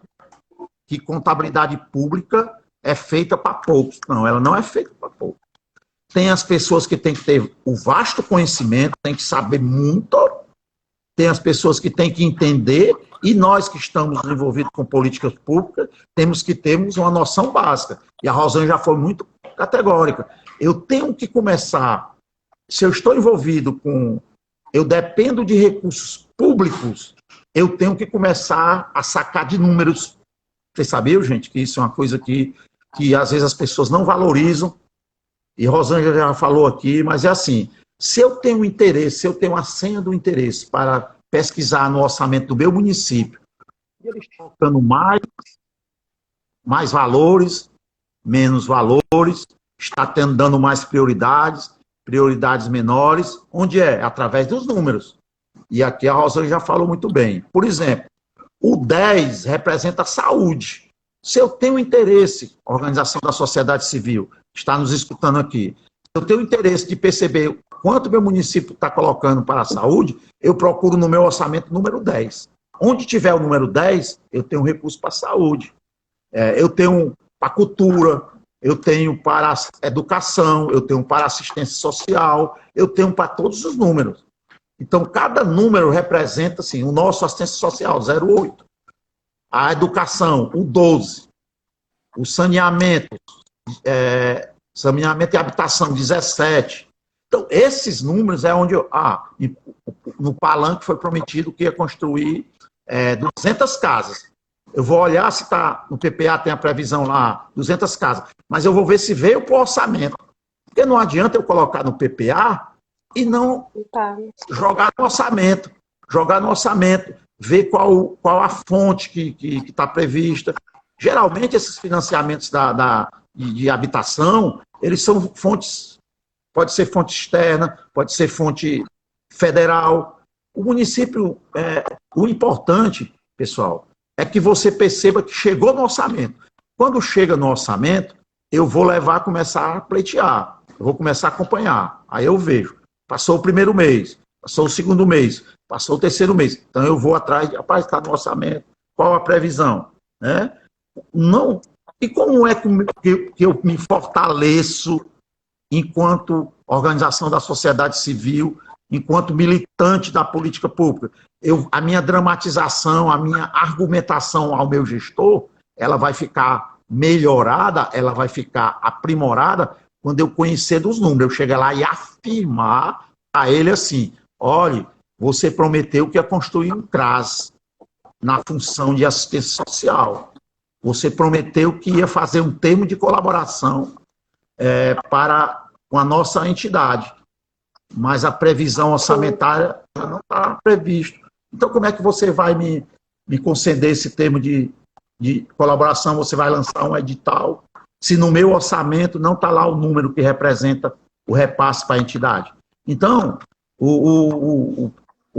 que contabilidade pública é feita para poucos. Não, ela não é feita para poucos. Tem as pessoas que têm que ter o vasto conhecimento, têm que saber muito, tem as pessoas que têm que entender, e nós que estamos envolvidos com políticas públicas, temos que termos uma noção básica. E a Rosângela já foi muito categórica. Eu tenho que começar se eu estou envolvido com... Eu dependo de recursos públicos, eu tenho que começar a sacar de números. Vocês sabiam, gente, que isso é uma coisa que às vezes as pessoas não valorizam, e Rosângela já falou aqui, mas é assim, se eu tenho interesse, se eu tenho a senha do interesse para pesquisar no orçamento do meu município, ele está colocando mais valores, menos valores, está dando mais prioridades menores, onde é? Através dos números. E aqui a Rosângela já falou muito bem. Por exemplo, o 10 representa a saúde. Se eu tenho interesse, a Organização da Sociedade Civil está nos escutando aqui, se eu tenho interesse de perceber quanto meu município está colocando para a saúde, eu procuro no meu orçamento número 10. Onde tiver o número 10, eu tenho recurso para a saúde. Eu tenho para a cultura, eu tenho para a educação, eu tenho para a assistência social, eu tenho para todos os números. Então, cada número representa, assim, o nosso assistência social, 0,8. A educação, o 12. O saneamento e habitação, 17. Então, esses números é onde no palanque foi prometido que ia construir 200 casas. Eu vou olhar se está no PPA, tem a previsão lá, 200 casas. Mas eu vou ver se veio para o orçamento. Porque não adianta eu colocar no PPA e não jogar no orçamento. Jogar no orçamento, ver qual a fonte que está prevista. Geralmente, esses financiamentos de habitação, eles são fontes, pode ser fonte externa, pode ser fonte federal. O município, o importante, pessoal, é que você perceba que chegou no orçamento. Quando chega no orçamento, eu vou começar a pleitear, eu vou começar a acompanhar. Aí eu vejo, passou o primeiro mês, passou o segundo mês, passou o terceiro mês. Então eu vou atrás, rapaz, está no orçamento, qual a previsão? Né? Não. E como é que eu me fortaleço enquanto organização da sociedade civil, enquanto militante da política pública? A minha dramatização, a minha argumentação ao meu gestor, ela vai ficar melhorada, ela vai ficar aprimorada quando eu conhecer dos números. Eu chegar lá e afirmar a ele assim, olha, você prometeu que ia construir um CRAS na função de assistência social. Você prometeu que ia fazer um termo de colaboração com a nossa entidade. Mas a previsão orçamentária não está prevista. Então, como é que você vai me conceder esse termo de colaboração? Você vai lançar um edital, se no meu orçamento não está lá o número que representa o repasse para a entidade? Então, o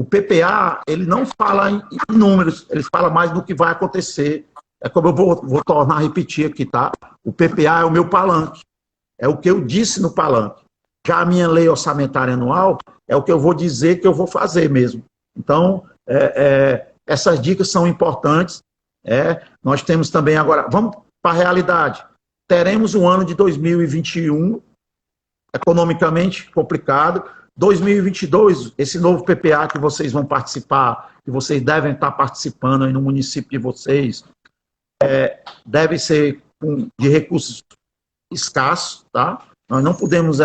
PPA, ele não fala em números, ele fala mais do que vai acontecer. É como eu vou tornar a repetir aqui, tá? O PPA é o meu palanque, é o que eu disse no palanque. Já a minha lei orçamentária anual é o que eu vou dizer que eu vou fazer mesmo. Então, essas dicas são importantes. Nós temos também agora, vamos para a realidade. Teremos um ano de 2021 economicamente complicado. 2022, esse novo PPA que vocês vão participar, que vocês devem estar participando aí no município de vocês, deve ser de recursos escassos, tá? Nós não podemos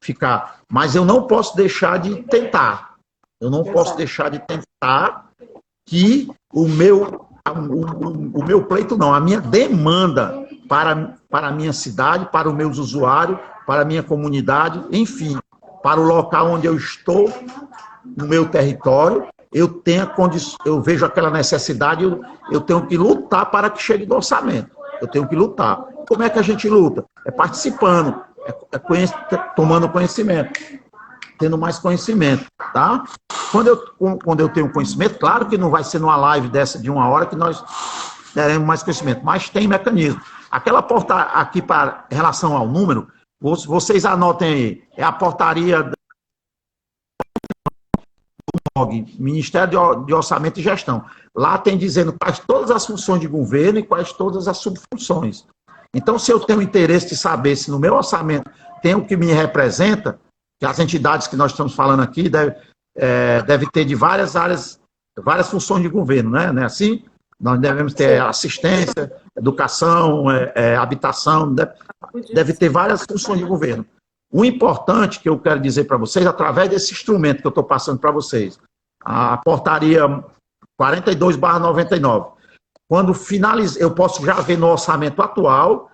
ficar... Mas eu não posso deixar de tentar. Eu não posso deixar de tentar que o meu pleito não, a minha demanda para a minha cidade, para os meus usuários, para a minha comunidade, enfim, para o local onde eu estou, no meu território, eu vejo aquela necessidade, eu tenho que lutar para que chegue do orçamento. Eu tenho que lutar. Como é que a gente luta? É participando, tomando conhecimento, tendo mais conhecimento, tá? Quando eu tenho conhecimento, claro que não vai ser numa live dessa de 1 hora que nós teremos mais conhecimento, mas tem mecanismo. Aquela porta aqui em relação ao número, vocês anotem aí, é a portaria do Ministério de Orçamento e Gestão. Lá tem dizendo quais todas as funções de governo e quais todas as subfunções. Então, se eu tenho interesse de saber se no meu orçamento tem o que me representa, que as entidades que nós estamos falando aqui deve ter de várias áreas, várias funções de governo, né? Não é assim? Nós devemos ter assistência, educação, habitação, deve ter várias funções de governo. O importante que eu quero dizer para vocês, através desse instrumento que eu estou passando para vocês, a portaria 42/99, quando finaliza, eu posso já ver no orçamento atual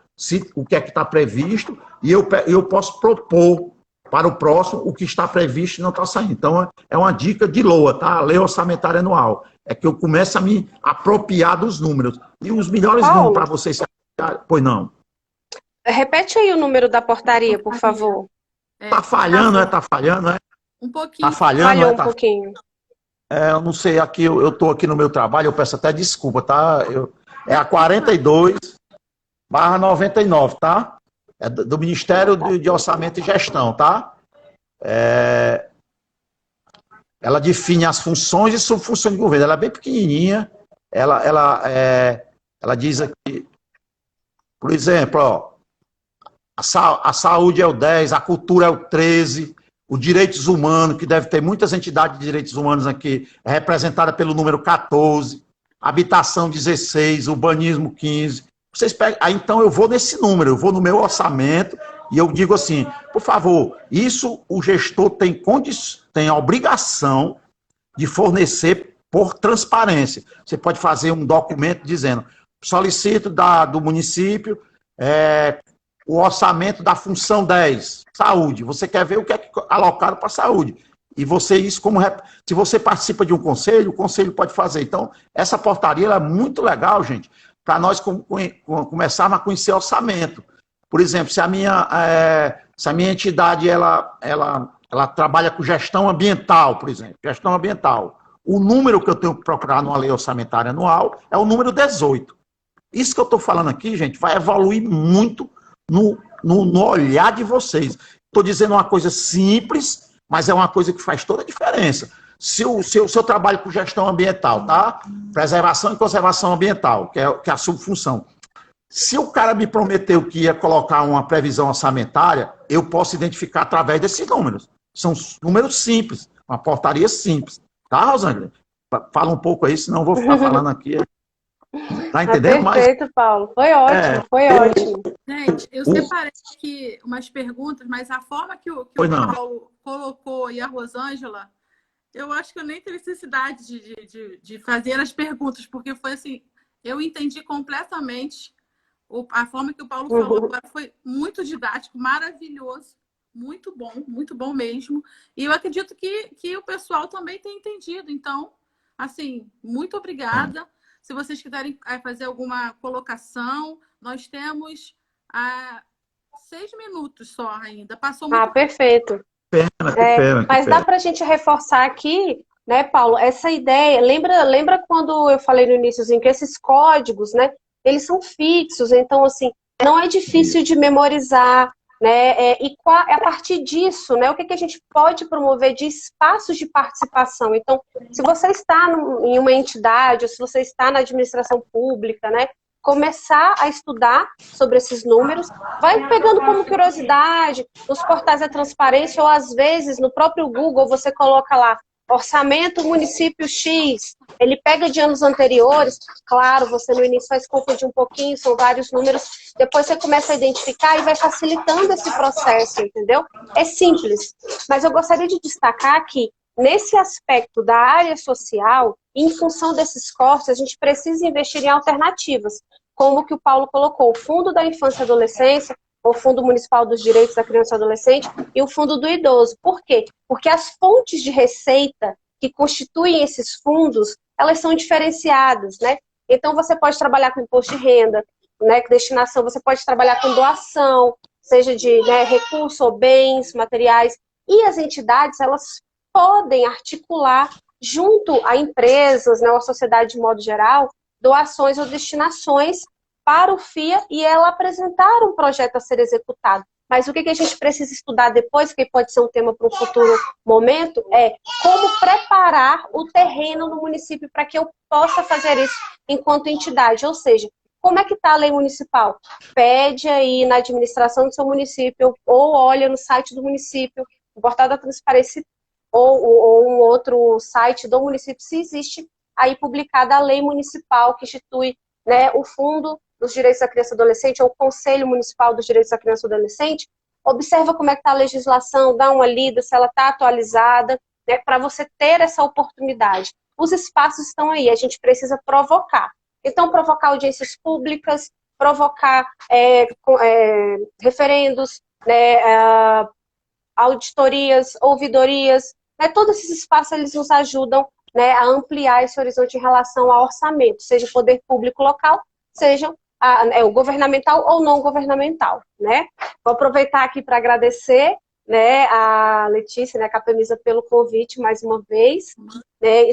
o que é que está previsto e eu posso propor para o próximo o que está previsto e não está saindo. Então, é uma dica de LOA, tá? A Lei Orçamentária Anual. É que eu começo a me apropriar dos números. E os melhores números para vocês se apropriarem. Pois não. Repete aí o número da portaria, por favor. Tá falhando, Tá falhando, Um pouquinho. Tá falhando, Falhou um pouquinho. Eu não sei, aqui eu estou aqui no meu trabalho, eu peço até desculpa, tá? É a 42/99, tá? É do Ministério de Orçamento e Gestão, tá? Ela define as funções e subfunções do governo. Ela é bem pequenininha. Ela diz aqui, por exemplo, ó, a saúde é o 10, a cultura é o 13, os direitos humanos, que deve ter muitas entidades de direitos humanos aqui, é representada pelo número 14, habitação 16, urbanismo 15. Vocês pegam, aí então eu vou nesse número, eu vou no meu orçamento e eu digo assim, por favor, isso o gestor tem a obrigação de fornecer por transparência. Você pode fazer um documento dizendo, solicito do município o orçamento da função 10, saúde. Você quer ver o que é alocado para saúde. E você, se você participa de um conselho, o conselho pode fazer. Então, essa portaria é muito legal, gente, para nós começarmos a conhecer orçamento. Por exemplo, se a minha entidade ela trabalha com gestão ambiental, por exemplo, gestão ambiental, o número que eu tenho que procurar numa lei orçamentária anual é o número 18. Isso que eu estou falando aqui, gente, vai evoluir muito no olhar de vocês. Estou dizendo uma coisa simples, mas é uma coisa que faz toda a diferença. Se eu trabalho com gestão ambiental, tá? Preservação e conservação ambiental, que é a subfunção. Se o cara me prometeu que ia colocar uma previsão orçamentária, eu posso identificar através desses números. São números simples, uma portaria simples. Tá, Rosângela? Fala um pouco aí, senão eu vou ficar falando aqui. Tá entendendo? Perfeito, Paulo. Foi ótimo, foi ótimo. Gente, eu separei aqui umas perguntas, mas a forma que o Paulo colocou e a Rosângela, eu acho que eu nem tenho necessidade de fazer as perguntas, porque foi assim, eu entendi completamente a forma que o Paulo falou agora, foi muito didático, maravilhoso, muito bom mesmo. E eu acredito que o pessoal também tem entendido. Então, assim, muito obrigada. Se vocês quiserem fazer alguma colocação, nós temos 6 minutos só ainda. Passou muito. Perfeito. Pena, mas dá para a gente reforçar aqui, né, Paulo, essa ideia. Lembra quando eu falei no iníciozinho que esses códigos, né, eles são fixos, então, assim, não é difícil de memorizar, né, e a partir disso, né, o que a gente pode promover de espaços de participação. Então, se você está em uma entidade, ou se você está na administração pública, né, começar a estudar sobre esses números, vai pegando como curiosidade, nos portais da transparência, ou às vezes no próprio Google você coloca lá, orçamento município X, ele pega de anos anteriores, claro, você no início vai se confundir um pouquinho, são vários números, depois você começa a identificar e vai facilitando esse processo, entendeu? É simples, mas eu gostaria de destacar que nesse aspecto da área social, em função desses cortes, a gente precisa investir em alternativas, como que o Paulo colocou, o Fundo da Infância e Adolescência, o Fundo Municipal dos Direitos da Criança e do Adolescente e o Fundo do Idoso. Por quê? Porque as fontes de receita que constituem esses fundos, elas são diferenciadas, né? Então, você pode trabalhar com imposto de renda, né, destinação, você pode trabalhar com doação, seja de recursos ou bens, materiais, e as entidades, elas podem articular junto a empresas, né, ou a sociedade de modo geral, doações ou destinações para o FIA e ela apresentar um projeto a ser executado. Mas o que a gente precisa estudar depois, que pode ser um tema para um futuro momento, é como preparar o terreno no município para que eu possa fazer isso enquanto entidade. Ou seja, como é que está a lei municipal? Pede aí na administração do seu município, ou olha no site do município, no portal da transparência, ou um outro site do município, se existe aí publicada a lei municipal que institui, né, o Fundo dos Direitos da Criança e do Adolescente, ou o Conselho Municipal dos Direitos da Criança e do Adolescente, observa como é que está a legislação, dá uma lida, se ela está atualizada, né, para você ter essa oportunidade. Os espaços estão aí, a gente precisa provocar. Então, provocar audiências públicas, provocar referendos, né, auditorias, ouvidorias, né, todos esses espaços eles nos ajudam, né, a ampliar esse horizonte em relação ao orçamento, seja o poder público local, seja o governamental ou não governamental, né? Vou aproveitar aqui para agradecer, né, a Letícia, né, a Capemisa, pelo convite mais uma vez, né,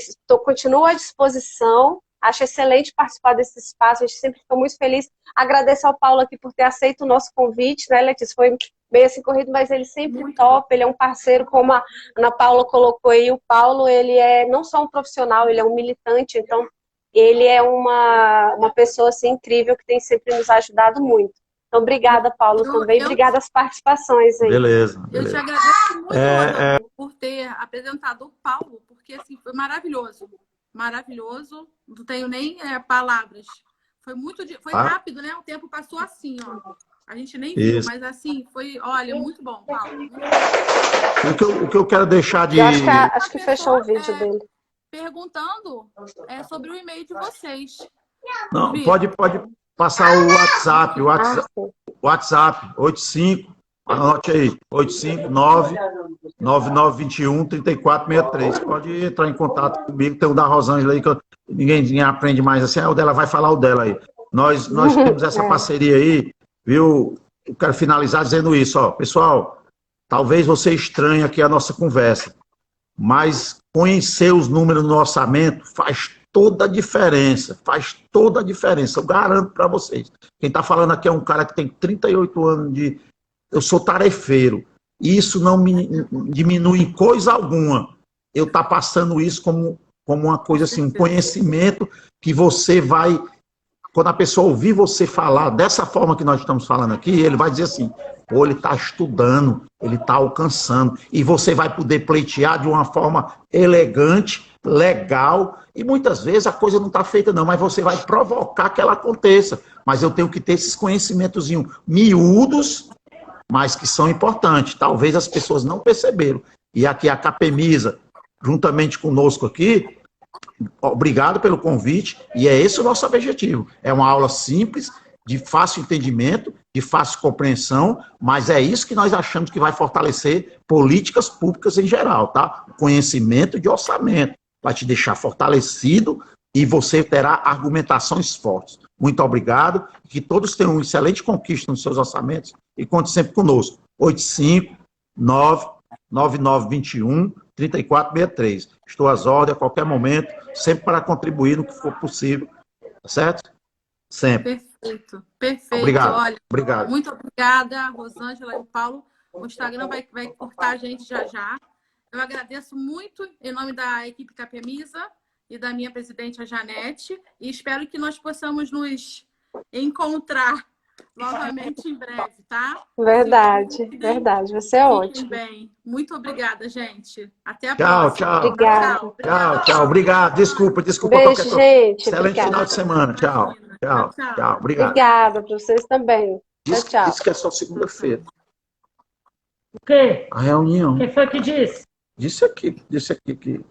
continuo à disposição, acho excelente participar desse espaço, a gente sempre fica muito feliz. Agradeço ao Paulo aqui por ter aceito o nosso convite, né, Letícia? Foi meio assim corrido, mas ele sempre muito topa, ele é um parceiro, como a Ana Paula colocou aí. O Paulo, ele é não só um profissional, ele é um militante, então ele é uma pessoa assim, incrível, que tem sempre nos ajudado muito. Então, obrigada, Paulo, também. Obrigada às participações aí. Beleza. Eu te agradeço muito, Ana, por ter apresentado o Paulo, porque assim, foi maravilhoso. Maravilhoso. Não tenho nem palavras. Foi rápido, né? O tempo passou assim, ó. A gente nem viu, mas assim, foi, olha, muito bom, Paulo. Muito bom. O que eu quero deixar de... Eu acho que fechou o vídeo dele. Perguntando sobre o e-mail de vocês. Não, pode passar o WhatsApp, WhatsApp 85, anote aí, 859-9921-3463. Pode entrar em contato comigo, tem o da Rosângela aí, que ninguém aprende mais assim, o dela vai falar o dela aí. Nós temos essa parceria aí, viu? Eu quero finalizar dizendo isso, ó, pessoal, talvez você estranhe aqui a nossa conversa, mas conhecer os números no orçamento faz toda a diferença, eu garanto para vocês. Quem está falando aqui é um cara que tem 38 anos de... Eu sou tarefeiro, isso não me diminui em coisa alguma. Eu estou passando isso como uma coisa assim, um conhecimento que você vai... Quando a pessoa ouvir você falar dessa forma que nós estamos falando aqui, ele vai dizer assim, pô, ele está estudando, ele está alcançando, e você vai poder pleitear de uma forma elegante, legal, e muitas vezes a coisa não está feita não, mas você vai provocar que ela aconteça. Mas eu tenho que ter esses conhecimentos miúdos, mas que são importantes. Talvez as pessoas não perceberam. E aqui a Capemisa, juntamente conosco aqui, obrigado pelo convite, e é esse o nosso objetivo. É uma aula simples, de fácil entendimento, de fácil compreensão, mas é isso que nós achamos que vai fortalecer políticas públicas em geral, tá? O conhecimento de orçamento vai te deixar fortalecido e você terá argumentações fortes. Muito obrigado, que todos tenham uma excelente conquista nos seus orçamentos e conte sempre conosco. 859-9921-3463. Estou às ordens a qualquer momento, sempre para contribuir no que for possível, tá certo? Sempre. Perfeito, perfeito. Obrigado. Olha, muito obrigada, Rosângela e o Paulo. O Instagram vai cortar a gente já. Eu agradeço muito em nome da equipe Capemisa e da minha presidente, a Janete, e espero que nós possamos nos encontrar novamente em breve, tá? Verdade, verdade. Você é ótimo. Bem. Muito obrigada, gente. Até a próxima. Tchau. Obrigada. Tchau. Obrigado. Desculpa. Beijo, gente. Excelente Obrigada. final de semana. Tchau. Obrigado. Obrigada para vocês também. Tchau. Disse que é só segunda-feira. O quê? A reunião. Quem foi que disse? Disse aqui que